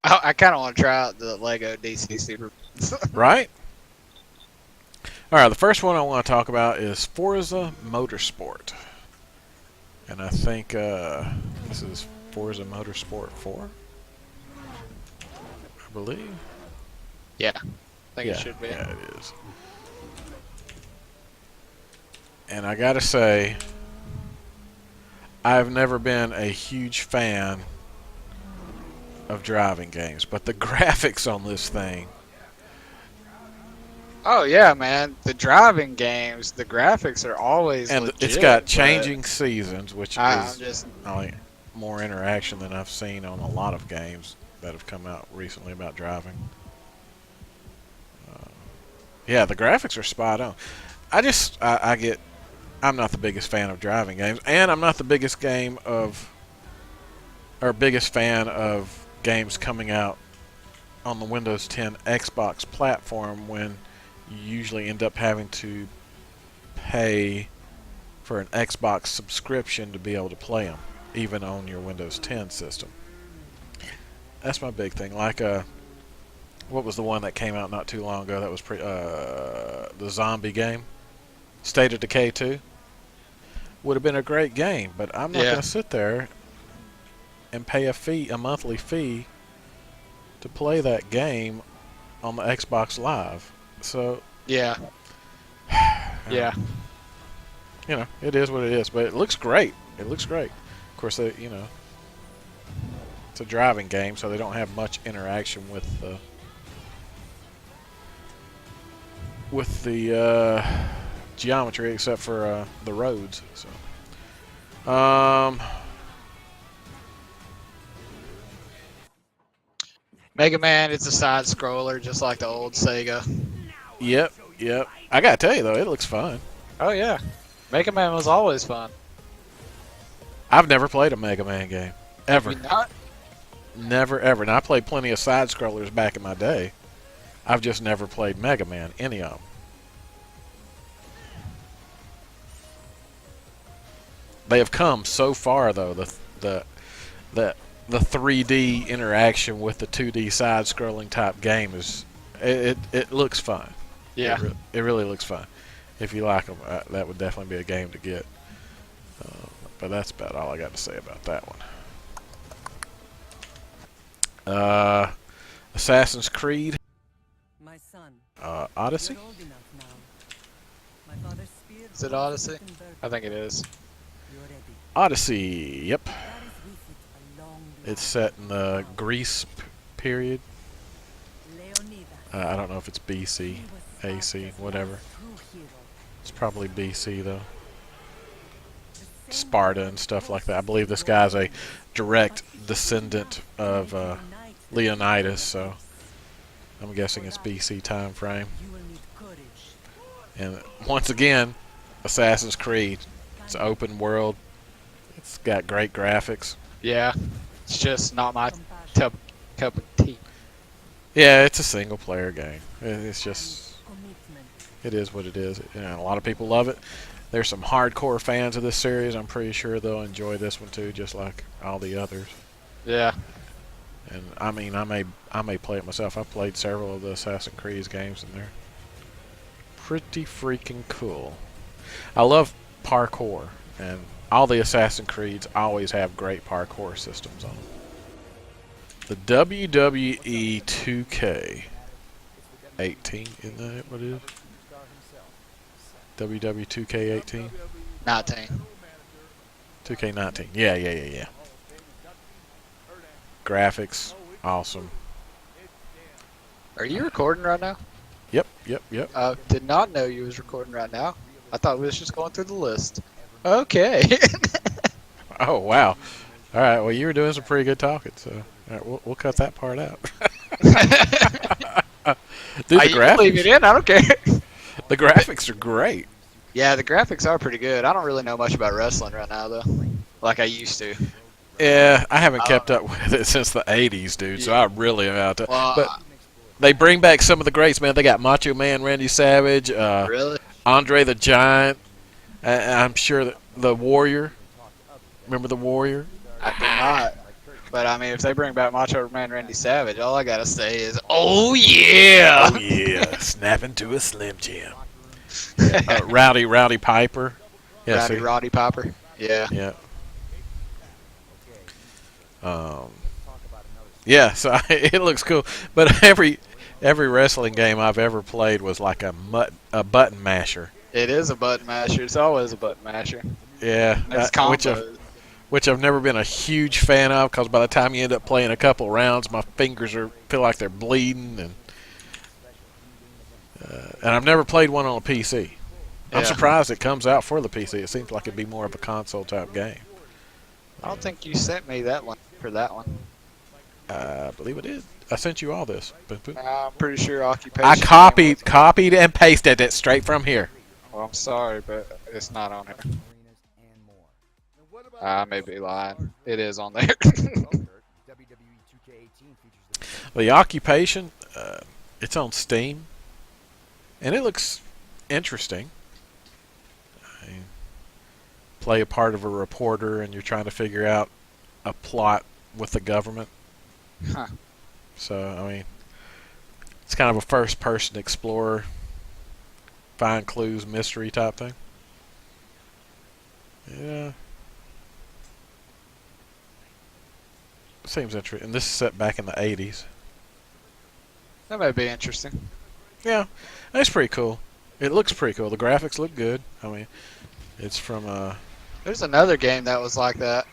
I kind of want to try out the Lego DC Super. Right? Alright, the first one I want to talk about is Forza Motorsport. And I think this is Forza Motorsport 4, I believe. Yeah, I think Yeah, it should be. yeah, it is. And I gotta say, I've never been a huge fan of driving games, but the graphics on this thing, Oh yeah, man. The driving games, the graphics are always and it's legit, got but changing seasons, which I'm is just like more interaction than I've seen on a lot of games that have come out recently about driving. Yeah, the graphics are spot on. I get, I'm not the biggest fan of driving games, and I'm not the biggest biggest fan of games coming out on the Windows 10 Xbox platform when you usually end up having to pay for an Xbox subscription to be able to play them, even on your Windows 10 system. That's my big thing. Like, what was the one that came out not too long ago that was the zombie game? State of Decay 2? Would have been a great game, but I'm not yeah, going to sit there and pay a monthly fee to play that game on the Xbox Live. So, yeah, yeah. it is what it is. But it looks great. It looks great. Of course, it's a driving game, so they don't have much interaction with the geometry except for the roads. So, Mega Man, it's a side scroller, just like the old Sega. yep, yep. I gotta tell you though, it looks fun. Oh yeah, Mega Man was always fun. I've never played a Mega Man game ever. Have you not? Never ever. And I played plenty of side scrollers back in my day. I've just never played Mega Man, any of them. They have come so far though. The 3D interaction with the 2D side-scrolling type game it looks fun. Yeah. It really looks fun. If you like them, that would definitely be a game to get. But that's about all I got to say about that one. Assassin's Creed, My son, Odyssey. you're old enough now. My father's spear Is it Odyssey? I think it is. You're ready. Odyssey. Yep. There is with it a long It's set in the Greece period. Leonidas. I don't know if it's BC, AC, whatever. It's probably BC though. Sparta and stuff like that. I believe this guy's a direct descendant of Leonidas, so I'm guessing it's BC time frame. You will need courage. And once again, Assassin's Creed. It's open world. It's got great graphics. Yeah. It's just not my cup of tea. Yeah, it's a single player game. It's just, Commitment. it is what it is. A lot of people love it. There's some hardcore fans of this series. I'm pretty sure they'll enjoy this one too, just like all the others. Yeah. And I mean, I may play it myself. I've played several of the Assassin's Creed games, and they're pretty freaking cool. I love parkour, and all the Assassin's Creeds always have great parkour systems on them. The WWE 2K 18, isn't that what it is? WWE 2K 18? 19. 2K 19. Yeah. Graphics, awesome. Are you recording right now? Yep. Did not know you was recording right now. I thought we was just going through the list. Okay. Oh, wow. All right, well, you were doing some pretty good talking, so all right, we'll cut that part out. Dude, the I leave it graphics, in. I don't care. the graphics are great. Yeah, the graphics are pretty good. I don't really know much about wrestling right now, though. Like I used to. Yeah, I haven't kept up with it since the 80s, dude, so I really am out to. Well, But they bring back some of the greats, man. They got Macho Man Randy Savage, really? Andre the Giant, I'm sure that the Warrior. Remember the Warrior? I do not. But I mean, if they bring back Macho Man Randy Savage, all I gotta say is, oh yeah! Oh yeah, snap into a Slim Jim. Yeah, Rowdy Piper. Yeah, Rowdy see? Roddy Piper. Yeah. Yeah. Yeah, so it looks cool. But every wrestling game I've ever played was like a button masher. It is a button masher. It's always a button masher. Yeah, There's combos. which I've never been a huge fan of, because by the time you end up playing a couple rounds, my fingers feel like they're bleeding, and I've never played one on a PC. I'm Yeah. surprised it comes out for the PC. It seems like it'd be more of a console type game. I don't think you sent me that link for that one. I believe it did. I sent you all this. Boom, boom. I'm pretty sure Occupation. I copied and pasted it straight from here. Well, I'm sorry, but it's not on here. I may be lying. It is on there. The Occupation, it's on Steam, and it looks interesting. I mean, play a part of a reporter, and you're trying to figure out a plot with the government. Huh. So, I mean, it's kind of a first-person explorer, find clues, mystery type thing. Yeah. Seems interesting. And this is set back in the 80s. That may be interesting. Yeah, that's pretty cool. It looks pretty cool. The graphics look good. I mean, it's from There's another game that was like that.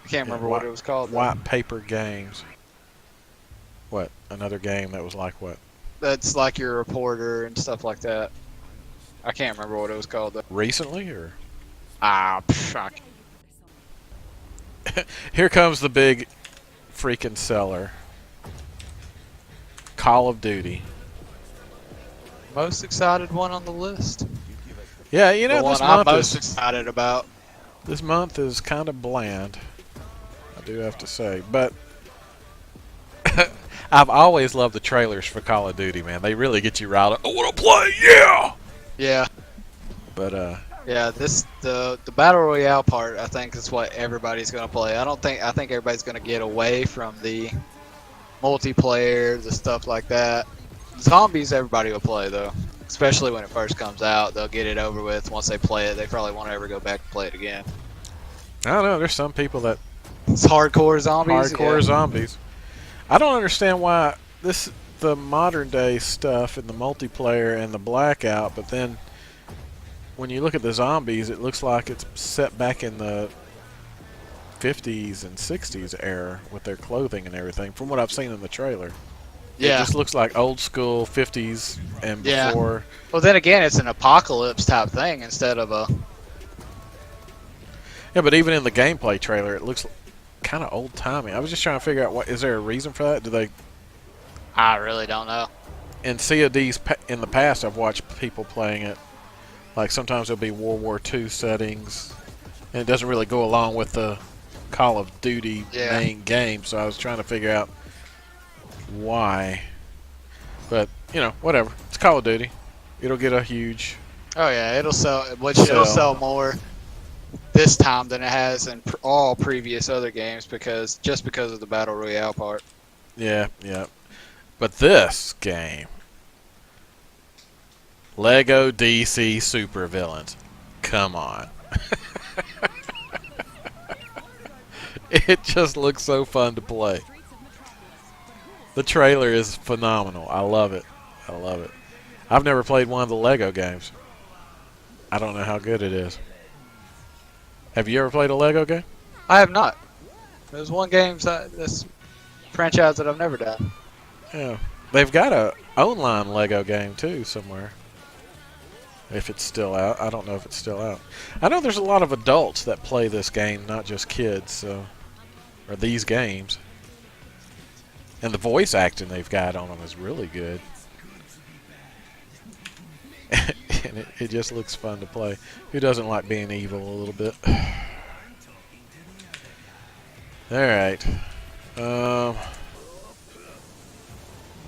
I can't remember what it was called. though. White Paper Games. What? Another game that was like what? That's like your reporter and stuff like that. I can't remember what it was called though. Recently, or? Fuck. Here comes the big freaking seller. Call of Duty. Most excited one on the list. Yeah, you know, The this one I'm month most is excited about. this month is kind of bland. I do have to say, but I've always loved the trailers for Call of Duty, man. They really get you riled up. I want to play, yeah. Yeah. But Yeah, the battle royale part I think is what everybody's gonna play. I think everybody's gonna get away from the multiplayer, the stuff like that. Zombies everybody will play though. Especially when it first comes out. They'll get it over with. Once they play it, they probably won't ever go back and play it again. I don't know. There's some people that It's hardcore zombies. hardcore yeah. zombies. I don't understand why the modern day stuff in the multiplayer and the blackout, but then when you look at the zombies, it looks like it's set back in the 50s and 60s era with their clothing and everything. From what I've seen in the trailer, Yeah. it just looks like old school 50s and Yeah. before. Well, then again, it's an apocalypse type thing instead of a. Yeah, but even in the gameplay trailer, it looks kind of old timey. I was just trying to figure out is there a reason for that? Do they? I really don't know. In CODs in the past, I've watched people playing it. Like sometimes it'll be World War II settings, and it doesn't really go along with the Call of Duty main game. So I was trying to figure out why. But you know, whatever. It's Call of Duty. It'll get a huge. Oh yeah, it'll sell. It'll sell more this time than it has in all previous other games because of the battle royale part. Yeah, yeah. But this game, Lego DC Supervillains, come on. It just looks so fun to play. The trailer is phenomenal. I love it. I love it. I've never played one of the Lego games. I don't know how good it is. Have you ever played a Lego game? I have not. There's one game this franchise that I've never done. Yeah. They've got a online Lego game too somewhere. If it's still out. I don't know if it's still out. I know there's a lot of adults that play this game, not just kids, so or these games. And the voice acting they've got on them is really good. And it just looks fun to play. Who doesn't like being evil a little bit? Alright.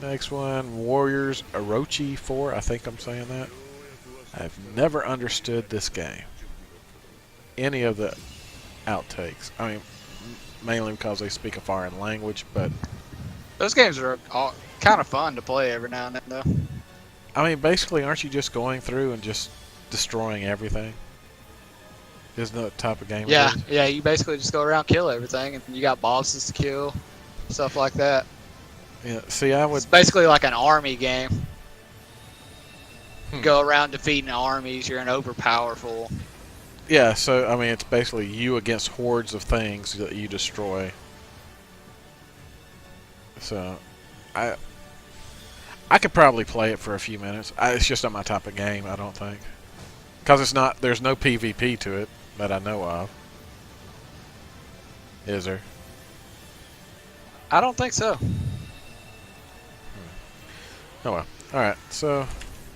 Next one, Warriors Orochi 4. I think I'm saying that. I've never understood this game. Any of the outtakes. I mean, mainly because they speak a foreign language. But Those games are all kind of fun to play every now and then, though. I mean, basically, aren't you just going through and just destroying everything? Isn't that the type of game it Yeah, is? yeah. You basically just go around, kill everything, and you got bosses to kill, stuff like that. Yeah. See, I would. It's basically like an army game. You Hmm. go around defeating armies. You're an overpowerful. Yeah. So I mean, it's basically you against hordes of things that you destroy. So, I could probably play it for a few minutes. It's just not my type of game, I don't think. Because it's not, there's no PvP to it that I know of. Is there? I don't think so. Oh well. Alright, so,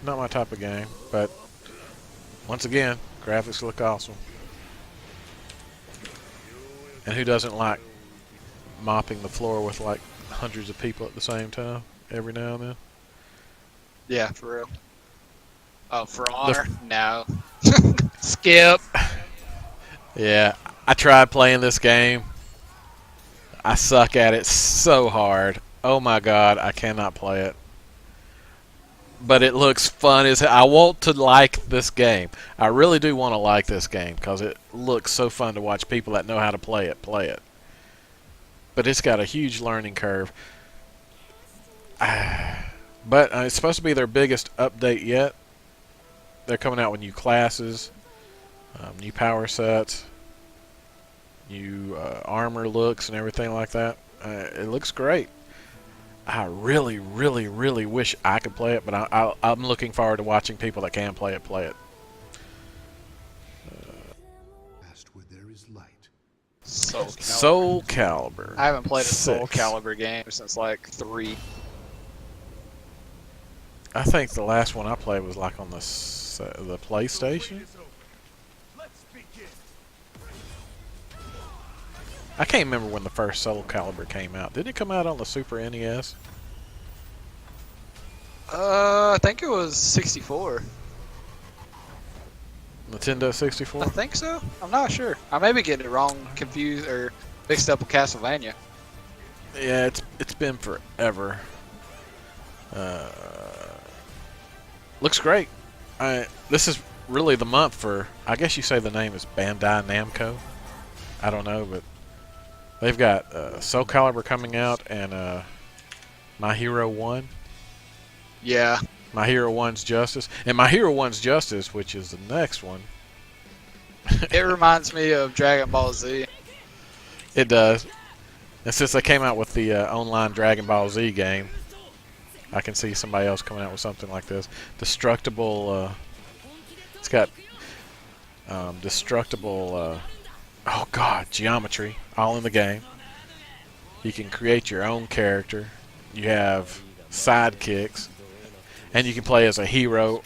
not my type of game. But, once again, graphics look awesome. And who doesn't like mopping the floor with like hundreds of people at the same time, every now and then? Yeah, for real. Oh, for honor? No. Skip. Yeah, I tried playing this game. I suck at it so hard. Oh my god, I cannot play it. But it looks fun as hell. I want to like this game. I really do want to like this game because it looks so fun to watch people that know how to play it. But it's got a huge learning curve. But it's supposed to be their biggest update yet. They're coming out with new classes, new power sets, new armor looks and everything like that. It looks great. I really, really, really wish I could play it, but I'm looking forward to watching people that can play it. Past where there is light. SoulCalibur. I haven't played a 6. SoulCalibur game since like 3. I think the last one I played was like on the PlayStation. I can't remember when the first SoulCalibur came out. Didn't it come out on the Super NES? I think it was 64. Nintendo 64? I think so. I'm not sure. I may be getting it wrong, confused, or mixed up with Castlevania. Yeah, it's been forever. Looks great. This is really the month for, I guess you say the name is Bandai Namco. I don't know, but they've got SoulCalibur coming out and My Hero 1. Yeah. My Hero 1's Justice. And My Hero 1's Justice, which is the next one. It reminds me of Dragon Ball Z. It does. And since they came out with the online Dragon Ball Z game, I can see somebody else coming out with something like this. Destructible, it's got destructible, oh god, geometry, all in the game. You can create your own character. You have sidekicks. And you can play as a hero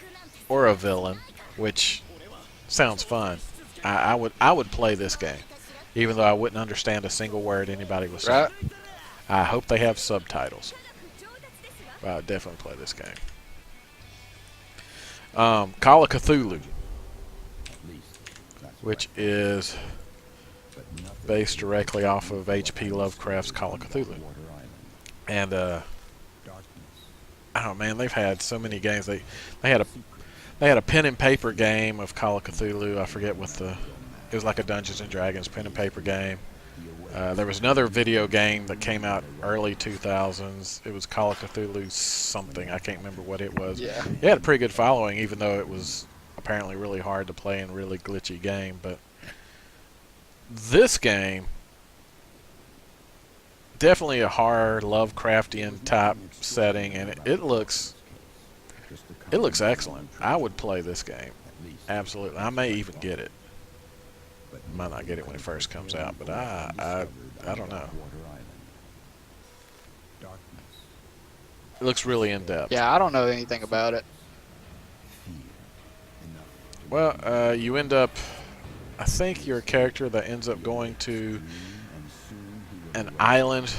or a villain, which sounds fun. I would play this game, even though I wouldn't understand a single word anybody was saying. Right? I hope they have subtitles. But I would definitely play this game. Call of Cthulhu, which is based directly off of H.P. Lovecraft's Call of Cthulhu. And oh man, they've had so many games. They had a pen and paper game of Call of Cthulhu. I forget what it was, like a Dungeons and Dragons pen and paper game. There was another video game that came out early 2000s. It was Call of Cthulhu something. I can't remember what it was. Yeah. It had a pretty good following, even though it was apparently really hard to play and really glitchy game. But this game, definitely a horror Lovecraftian type setting, and it looks excellent. I would play this game, absolutely. I may even get it. Might not get it when it first comes out, but I don't know. It looks really in depth. Yeah, I don't know anything about it. Well, you end up, I think you're a character that ends up going to an island,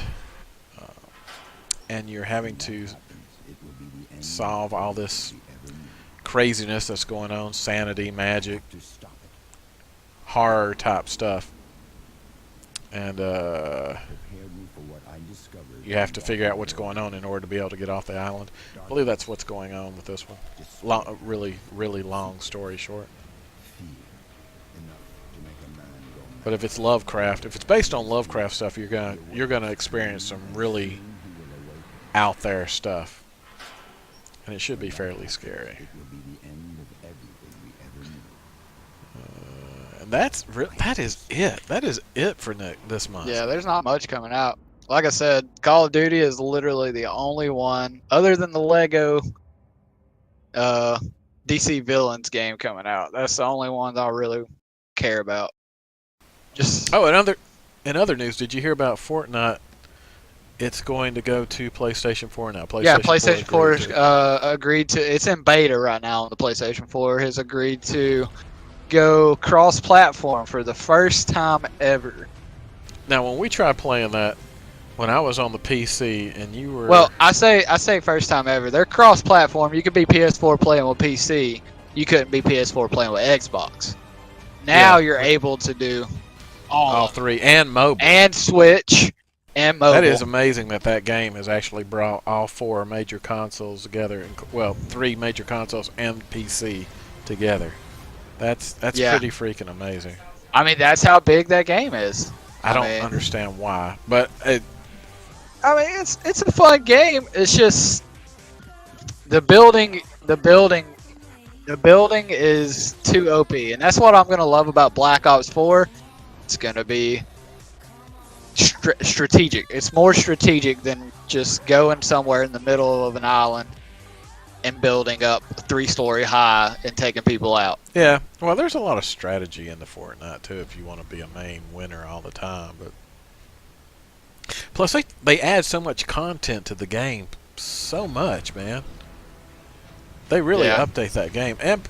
and you're having to solve all this craziness that's going on, sanity, magic, horror type stuff. and Prepare me for what I discovered. you have to figure out what's going on in order to be able to get off the island. I believe that's what's going on with this one. Really, really long story short. Fear enough to make a man go mad. But if it's Lovecraft, if it's based on Lovecraft stuff, you're gonna experience some really He will awaken. out there stuff, and it should be fairly scary. It will be the end of everything we ever knew. And that is it. That is it for this month. Yeah, there's not much coming out. Like I said, Call of Duty is literally the only one, other than the Lego DC Villains game coming out. That's the only one that I really care about. Just Oh, in other news, did you hear about Fortnite? It's going to go to PlayStation 4 now. PlayStation 4 agreed to it. agreed to. It's in beta right now on the PlayStation 4. Has agreed to go cross-platform for the first time ever. Now, when we tried playing that, when I was on the PC and you were Well, I say first time ever. They're cross-platform. You could be PS4 playing with PC. You couldn't be PS4 playing with Xbox. Now Yeah. you're able to do all three and mobile. and Switch and mobile. That is amazing that game has actually brought all four major consoles together. Well, three major consoles and PC together. That's Yeah. pretty freaking amazing. I mean, that's how big that game is. I don't mean, understand why, but I mean, it's a fun game. It's just the building is too OP, and that's what I'm gonna love about Black Ops 4. It's gonna be strategic. It's more strategic than just going somewhere in the middle of an island and building up 3-story high and taking people out. yeah. Well, there's a lot of strategy in the Fortnite too if you want to be a main winner all the time. But plus, they add so much content to the game, so much, man. They really Yeah. update that game, and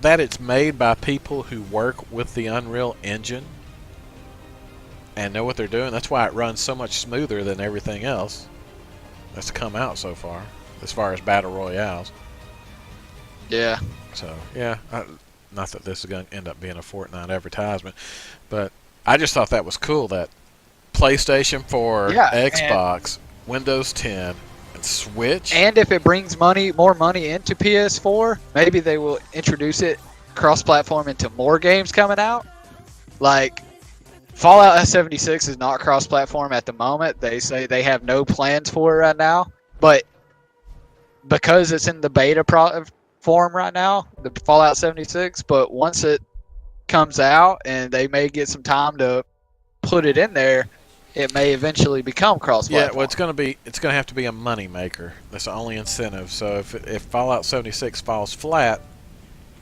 that it's made by people who work with the Unreal Engine and know what they're doing. That's why it runs so much smoother than everything else that's come out so far, as far as battle royales. Yeah. So yeah, not that this is going to end up being a Fortnite advertisement, but I just thought that was cool that PlayStation 4, Yeah, Xbox, Windows 10, and Switch. And if it brings more money into PS4, maybe they will introduce it cross-platform into more games coming out. Like Fallout 76 is not cross-platform at the moment. They say they have no plans for it right now, but because it's in the beta form right now, the Fallout 76. But once it comes out and they may get some time to put it in there, it may eventually become cross-platform. Yeah, well, it's going to have to be a money maker. That's the only incentive. So if Fallout 76 falls flat,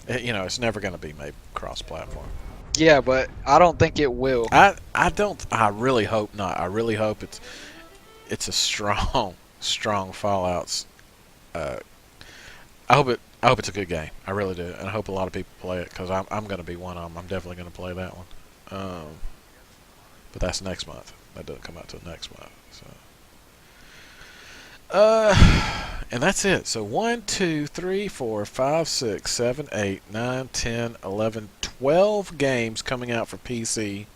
it's never going to be made cross-platform. Yeah, but I don't think it will. I really hope not. I really hope it's a strong Fallout's. I hope it's a good game. I really do, and I hope a lot of people play it because I'm going to be one of them. I'm definitely going to play that one. But that's next month. That doesn't come out till next month. So, and that's it. So 1, 2, 3, 4, 5, 6, 7, 8, 9, 10, 11, 12 games coming out for PC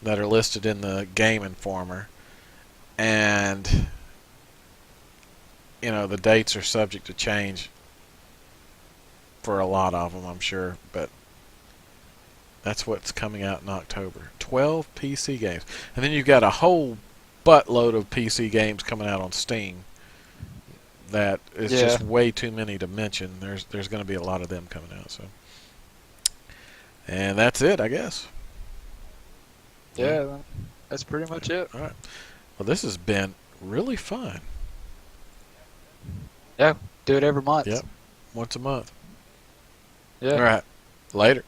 that are listed in the Gameinformer, and the dates are subject to change for a lot of them, I'm sure, but that's what's coming out in October. 12 PC games. And then you've got a whole buttload of PC games coming out on Steam that is just way too many to mention. There's going to be a lot of them coming out. So, and that's it, I guess. Yeah, that's pretty much it. All right. Well, this has been really fun. Yeah, do it every month. Yep. Once a month. Yeah. All right. Later.